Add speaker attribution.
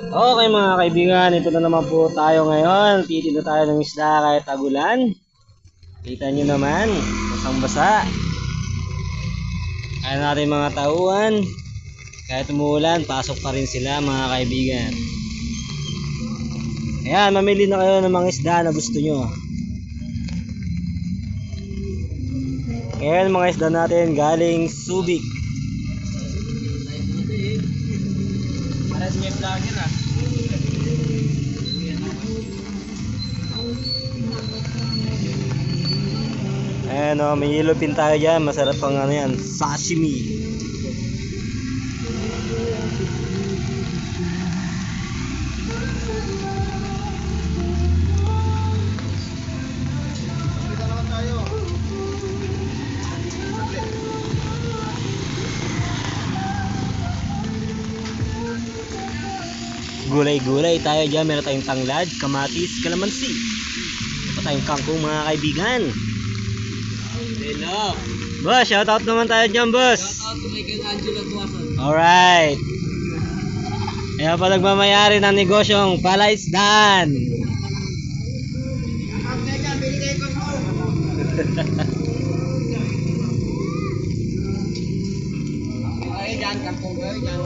Speaker 1: Okay mga kaibigan, ito na naman po tayo ngayon. Titinda tayo ng isda kahit tagulan. Kita nyo naman, basang basa. Kaya natin mga tauhan. Kahit umuulan, pasok pa rin sila mga kaibigan. Ayan, mamili na kayo ng mga isda na gusto nyo. Ayan mga isda natin galing Subic.
Speaker 2: Para sa may vlogger ah.
Speaker 1: Ayan o, may yellow pin tayo dyan. Masarap pang ano yan, sashimi. Gulay-gulay tayo dyan. Meron tayong tanglad, kamatis, kalamansi. Meron tayong kangkong mga kaibigan.
Speaker 2: Hello.
Speaker 1: Boss, shoutout naman tayo dyan, boss.
Speaker 2: Shoutout to Michael Angelo Tuason.
Speaker 1: Alright. Ayan pa nagmamayari ng negosyong palaisdaan.
Speaker 2: Okay, dyan. Kampong kayo dyan.